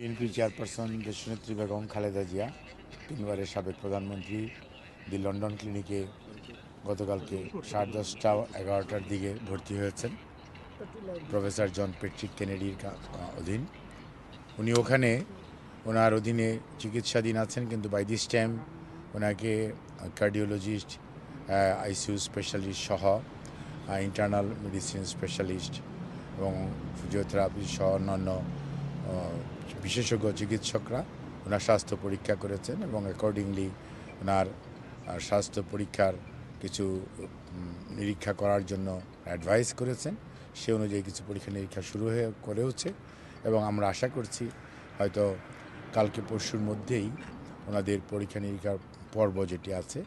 BNP chairperson দেশনেত্রী বেগম খালেদা জিয়া 3বারের সাবেক প্রধানমন্ত্রী দি লন্ডন ক্লিনিকে গতকালকে 10:30-11টার দিকে ভর্তি হয়েছেন প্রফেসর জন প্যাট্রিক কেনেডির অধীন। উনি ওখানে ওনার অধীনে চিকিৎসাধীন আছেন, কিন্তু বাই দিস টাইম ওনাকে কার্ডিওলজিস্ট, আইসিইউ স্পেশালিস্ট সহ ইন্টারনাল মেডিসিন স্পেশালিস্ট এবং ফিজিওথেরাপি সহ অন্যান্য বিশেষজ্ঞ চিকিৎসকরা ওনার স্বাস্থ্য পরীক্ষা করেছেন এবং অ্যাকর্ডিংলি ওনার স্বাস্থ্য পরীক্ষার কিছু নিরীক্ষা করার জন্য অ্যাডভাইস করেছেন। সে অনুযায়ী কিছু পরীক্ষা নিরীক্ষা শুরু করেওছে এবং আমরা আশা করছি হয়তো কালকে পরশুর মধ্যেই ওনাদের পরীক্ষা নিরীক্ষার পর্ব যেটি আছে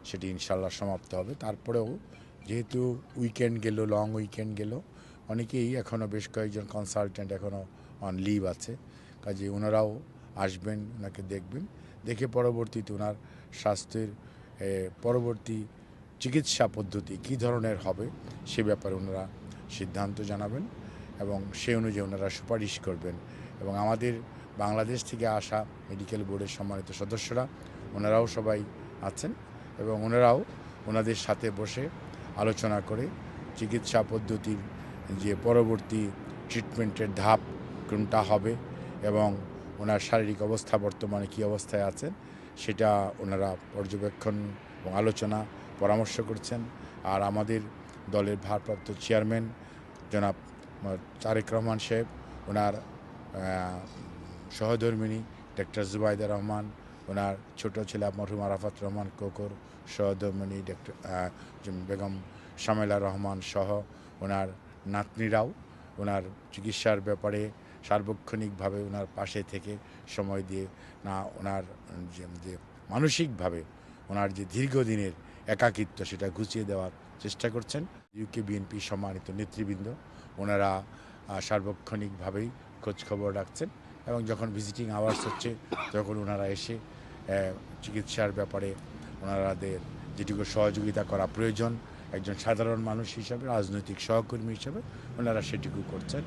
সেটি ইনশাল্লাহ সমাপ্ত হবে। তারপরেও যেহেতু উইকেন্ড গেল, লং উইকেন্ড গেল, অনেকেই এখনও বেশ কয়েকজন কনসালটেন্ট এখনও অন লিভ আছে, কাজে ওনারাও আসবেন, ওনাকে দেখবেন, দেখে পরবর্তীতে ওনার স্বাস্থ্যের পরবর্তী চিকিৎসা পদ্ধতি কী ধরনের হবে সে ব্যাপারে ওনারা সিদ্ধান্ত জানাবেন এবং সে অনুযায়ী ওনারা সুপারিশ করবেন। এবং আমাদের বাংলাদেশ থেকে আসা মেডিকেল বোর্ডের সম্মানিত সদস্যরা ওনারাও সবাই আছেন এবং ওনারাও ওনাদের সাথে বসে আলোচনা করে চিকিৎসা পদ্ধতির যে পরবর্তী ট্রিটমেন্টের ধাপ কোনটা হবে এবং ওনার শারীরিক অবস্থা বর্তমানে কী অবস্থায় আছেন সেটা ওনারা পর্যবেক্ষণ এবং আলোচনা পরামর্শ করছেন। আর আমাদের দলের ভারপ্রাপ্ত চেয়ারম্যান জনাব তারেক রহমান সাহেব, ওনার সহধর্মিণী ডক্টর জুবাইদা রহমান, ওনার ছোট ছেলে মরহুম আরাফাত রহমান কোকর, সহধর্মিণী ডক্টর বেগম শামেলা রহমান সহ ওনার নাতনিরাও ওনার চিকিৎসার ব্যাপারে সার্বক্ষণিকভাবে ওনার পাশে থেকে সময় দিয়ে ওনার যে মানসিকভাবে ওনার যে দীর্ঘদিনের একাকিত্ব সেটা ঘুচিয়ে দেওয়ার চেষ্টা করছেন। ইউকে বিএনপি সম্মানিত নেতৃবৃন্দ ওনারা সার্বক্ষণিকভাবেই খোঁজখবর রাখছেন এবং যখন ভিজিটিং আওয়ার্স হচ্ছে তখন ওনারা এসে চিকিৎসার ব্যাপারে ওনারাদের যেটুকু সহযোগিতা করা প্রয়োজন একজন সাধারণ মানুষ হিসাবে, রাজনৈতিক সহকর্মী হিসাবে ওনারা সেটুকু করছেন।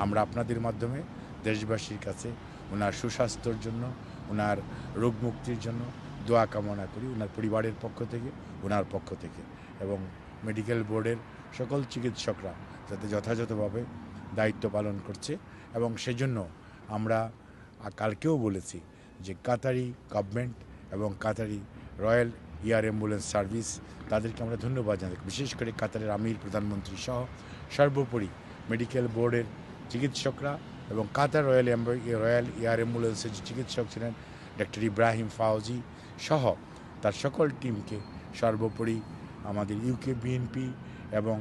আমরা আপনাদের মাধ্যমে দেশবাসীর কাছে ওনার সুস্বাস্থ্যর জন্য, ওনার রোগ মুক্তির জন্য দোয়া কামনা করি, ওনার পরিবারের পক্ষ থেকে, ওনার পক্ষ থেকে এবং মেডিকেল বোর্ডের সকল চিকিৎসকরা যাতে যথাযথভাবে দায়িত্ব পালন করছে। এবং সেজন্য আমরা কালকেও বলেছি যে কাতারি গভর্নমেন্ট এবং Qatari royal air ambulance service তাদেরকে আমরা ধন্যবাদ জানাই, বিশেষ করে কাতারের আমির প্রধানমন্ত্রী সহ সর্বোপরি মেডিকেল বোর্ডের চিকিৎসকরা এবং কাতার রয়্যাল এয়ার অ্যাম্বুলেন্সের যে চিকিৎসক ছিলেন ডক্টর ইব্রাহিম ফাউজি সহ তার সকল টিমকে, সর্বোপরি আমাদের ইউকে বিএনপি এবং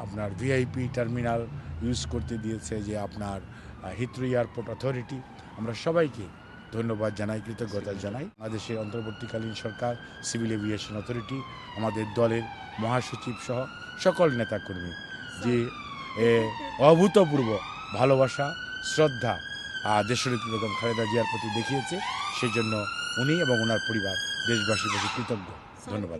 আপনার ভিআইপি টার্মিনাল ইউজ করতে দিয়েছে যে আপনার হিথ্রো এয়ারপোর্ট অথরিটি, আমরা সবাইকে ধন্যবাদ জানাই, কৃতজ্ঞতা জানাই। বাংলাদেশের অন্তর্বর্তীকালীন সরকার, সিভিল এভিয়েশন অথরিটি, আমাদের দলের মহাসচিব সহ সকল নেতাকর্মী যে অভূতপূর্ব ভালোবাসা, শ্রদ্ধা দেশনেত্রী বেগম খালেদা জিয়ার প্রতি দেখিয়েছে, সেই জন্য উনি এবং ওনার পরিবার দেশবাসীর প্রতি কৃতজ্ঞ। ধন্যবাদ।